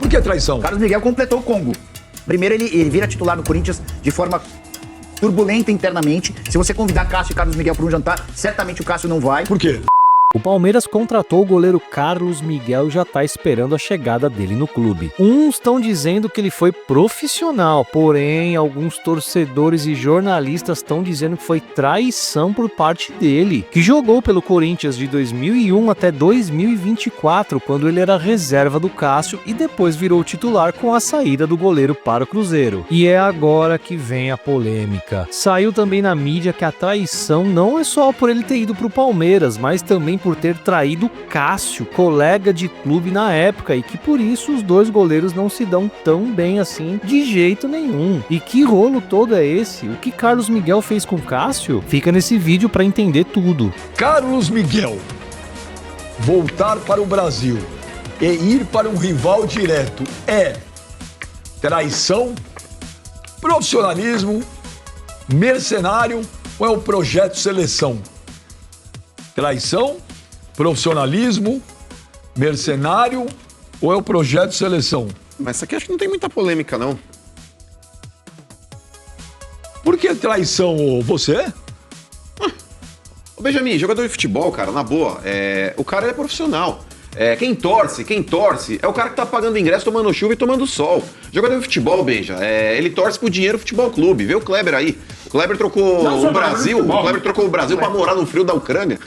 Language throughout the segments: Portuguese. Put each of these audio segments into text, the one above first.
Por que traição? Carlos Miguel completou o combo. Primeiro, ele vira titular no Corinthians de forma turbulenta internamente. Se você convidar Cássio e Carlos Miguel para um jantar, certamente o Cássio não vai. Por quê? O Palmeiras contratou o goleiro Carlos Miguel e já está esperando a chegada dele no clube. Uns estão dizendo que ele foi profissional, porém alguns torcedores e jornalistas estão dizendo que foi traição por parte dele, que jogou pelo Corinthians de 2001 até 2024, quando ele era reserva do Cássio e depois virou titular com a saída do goleiro para o Cruzeiro. E é agora que vem a polêmica. Saiu também na mídia que a traição não é só por ele ter ido para o Palmeiras, mas também por ter traído Cássio, colega de clube na época, e que por isso os dois goleiros não se dão tão bem assim de jeito nenhum. E que rolo todo é esse? O que Carlos Miguel fez com Cássio? Fica nesse vídeo para entender tudo. Carlos Miguel voltar para o Brasil e ir para um rival direto é traição, profissionalismo, mercenário ou é o projeto seleção? Traição, profissionalismo, mercenário ou é o projeto seleção? Mas isso aqui acho que não tem muita polêmica, não. Por que traição, você? Ô Benjamin, jogador de futebol, cara, na boa, o cara é profissional. Quem torce é o cara que tá pagando ingresso, tomando chuva e tomando sol. Jogador de futebol, Benja, ele torce pro dinheiro do futebol clube. Vê o Kleber aí. O Kleber trocou o Brasil pra morar no frio da Ucrânia.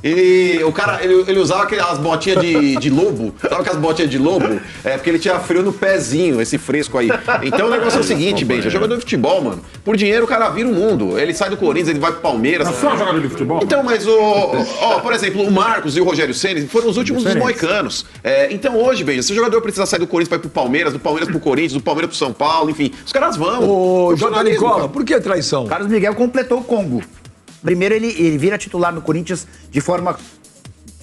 E o cara, ele usava aquelas botinhas de lobo. Sabe aquelas botinhas de lobo? Porque ele tinha frio no pezinho, esse fresco aí. Então o negócio é o seguinte, Benja, jogador de futebol, mano, por dinheiro o cara vira o mundo. Ele sai do Corinthians, ele vai pro Palmeiras. Não só jogador de futebol? Então, mas por exemplo, o Marcos e o Rogério Ceni foram os últimos dos moicanos. Então hoje, Benja, se o jogador precisa sair do Corinthians pra ir pro Palmeiras, do Palmeiras pro Corinthians, do Palmeiras pro São Paulo, enfim, os caras vão. Ô, Jota Nicola, por que traição? Carlos Miguel completou o combo. Primeiro, ele vira titular no Corinthians de forma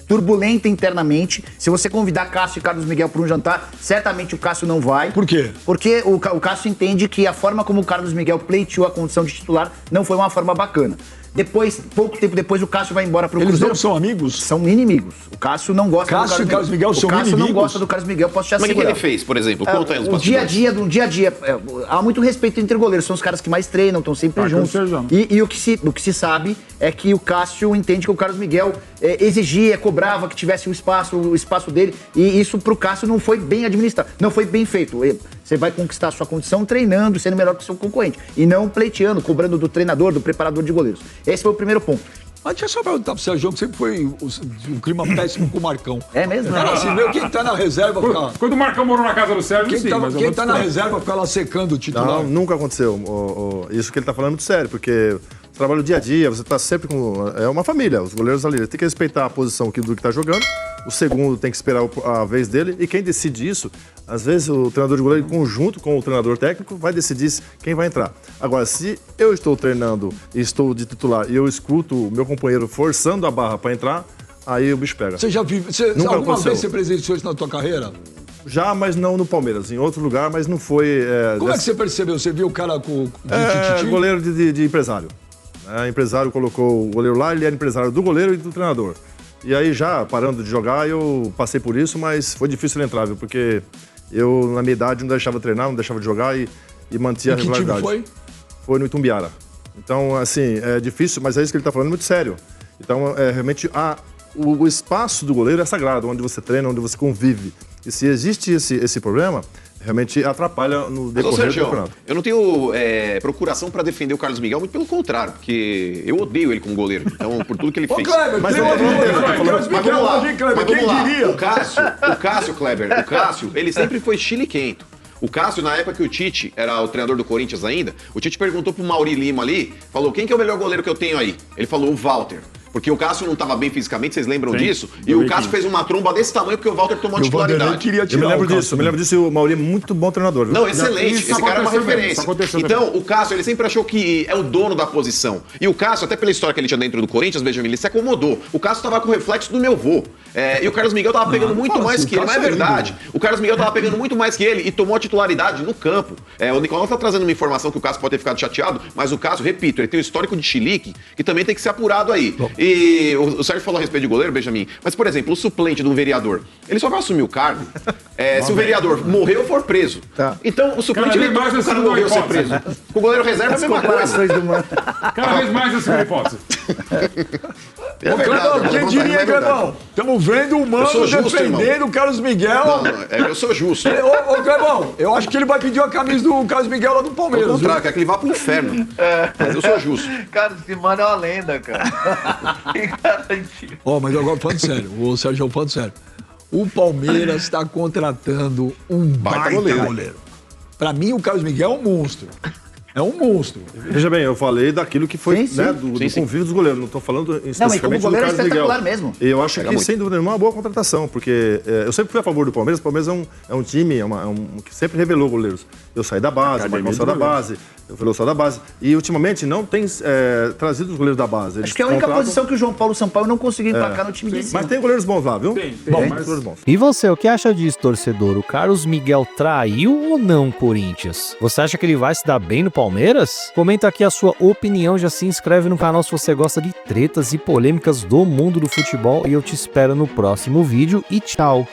turbulenta internamente. Se você convidar Cássio e Carlos Miguel para um jantar, certamente o Cássio não vai. Por quê? Porque o Cássio entende que a forma como o Carlos Miguel pleiteou a condição de titular não foi uma forma bacana. Depois, pouco tempo depois, o Cássio vai embora pro Cruzeiro. Eles não são amigos? São inimigos. O Cássio não gosta do Cássio e Carlos Miguel são inimigos? O Cássio não gosta do Carlos Miguel, posso te assegurar. Mas o que ele fez, por exemplo? Conta aí os bastidores. No dia a dia, há muito respeito entre goleiros. São os caros que mais treinam, estão sempre juntos. E o que se sabe é que o Cássio entende que o Carlos Miguel exigia, cobrava que tivesse o espaço dele. E isso pro Cássio não foi bem administrado, não foi bem feito. Você vai conquistar a sua condição treinando, sendo melhor que o seu concorrente. E não pleiteando, cobrando do treinador, do preparador de goleiros. Esse foi o primeiro ponto. Mas deixa eu só perguntar pro Sérgio, que sempre foi um clima péssimo com o Marcão. É mesmo? Era assim, meu, quem tá na reserva fica... Quando o Marcão morou na casa do Sérgio, Quem tá na reserva fica lá secando o titular. Não, nunca aconteceu. Isso que ele tá falando é muito sério, porque o trabalho dia a dia, você tá sempre com... É uma família, os goleiros ali. Tem que respeitar a posição do que tá jogando, o segundo tem que esperar a vez dele, e quem decide isso, às vezes o treinador de goleiro, em conjunto com o treinador técnico, vai decidir quem vai entrar. Agora, se eu estou treinando e estou de titular e eu escuto o meu companheiro forçando a barra para entrar, aí o bicho pega. Você já viu? Alguma vez você presenciou isso na tua carreira? Já, mas não no Palmeiras, em outro lugar, mas não foi... Como é que você percebeu? Você viu o cara com goleiro de empresário. Empresário colocou o goleiro lá, ele era empresário do goleiro e do treinador. E aí, já parando de jogar, eu passei por isso, mas foi difícil ele entrar, viu? Porque eu, na minha idade, não deixava treinar, não deixava de jogar e mantinha a regularidade. Que time foi? Foi no Itumbiara. Então, assim, é difícil, mas é isso que ele está falando, é muito sério. Então, realmente, o espaço do goleiro é sagrado, onde você treina, onde você convive. E se existe esse problema, realmente atrapalha no decorrer do campeonato. Eu não tenho procuração para defender o Carlos Miguel, muito pelo contrário, porque eu odeio ele como goleiro, então, por tudo que ele fez. Kleber, mas vamos lá. O Cássio, Kleber, ele sempre foi chiliquento. O Cássio, na época que o Tite era o treinador do Corinthians ainda, o Tite perguntou pro Mauri Lima ali, falou, quem que é o melhor goleiro que eu tenho aí? Ele falou, o Walter. Porque o Cássio não estava bem fisicamente, vocês lembram disso? E o Cássio fez uma tromba desse tamanho porque o Walter tomou a titularidade. Eu me lembro disso, e o Mauri é muito bom treinador. Viu? Não, excelente. Esse cara é uma referência. Então, o Cássio, ele sempre achou que é o dono da posição. E o Cássio, até pela história que ele tinha dentro do Corinthians, Benjamin, ele se acomodou. O Cássio estava com o reflexo do meu vô. E o Carlos Miguel estava pegando muito mais que ele. Mas é verdade. O Carlos Miguel estava pegando muito mais que ele e tomou a titularidade no campo. O Nicolau está trazendo uma informação que o Cássio pode ter ficado chateado, mas o Cássio, repito, ele tem um histórico de chilique que também tem que ser apurado aí. E o Sérgio falou a respeito de goleiro, Benjamin, mas, por exemplo, o suplente de um vereador, ele só vai assumir o cargo se o vereador morreu ou for preso. Tá. Então, o suplente, Cada ele vez mais o cara essa morreu ser hipótese. preso. Com o goleiro reserva é a mesma coisa. Comparações do Mano. Cada vez mais a segunda hipótese. É Ô, verdade, Clebão, é quem verdade, diria, é verdade. Clebão? Estamos vendo o Eu Mano sou justo, defendendo o Carlos Miguel. Não, eu sou justo. Ô, Clebão, eu acho que ele vai pedir a camisa do Carlos Miguel lá do Ao Palmeiras. viu? contrário, quer que ele vá pro inferno. Mas eu sou justo. Cara, esse mano é uma lenda, cara. Que garantia. Ó, mas agora falando sério, o Sérgio falando sério. O Palmeiras está contratando um baita goleiro. Pra mim, o Carlos Miguel é um monstro. É um monstro. Veja bem, eu falei daquilo que foi, Sim, sim. né, do convívio dos goleiros. Não estou falando especificamente goleiro do é Carlos Miguel. espetacular mesmo. E eu acho que, muito. sem dúvida nenhuma, é uma boa contratação, porque eu sempre fui a favor do Palmeiras. O Palmeiras é um time que sempre revelou goleiros. Eu saí da base, o Marcão saiu da base, eu Veloso saiu da base. E, ultimamente, não tem trazido os goleiros da base. Eles Acho que é a única contratam- posição que o João Paulo Sampaio não conseguiu emplacar no time de cima. Mas tem goleiros bons lá, viu? Tem. Bons, goleiros bons. E você, o que acha disso, torcedor? O Carlos Miguel traiu ou não o Corinthians? Você acha que ele vai se dar bem no Palmeiras? Comenta aqui a sua opinião, já se inscreve no canal se você gosta de tretas e polêmicas do mundo do futebol e eu te espero no próximo vídeo e tchau!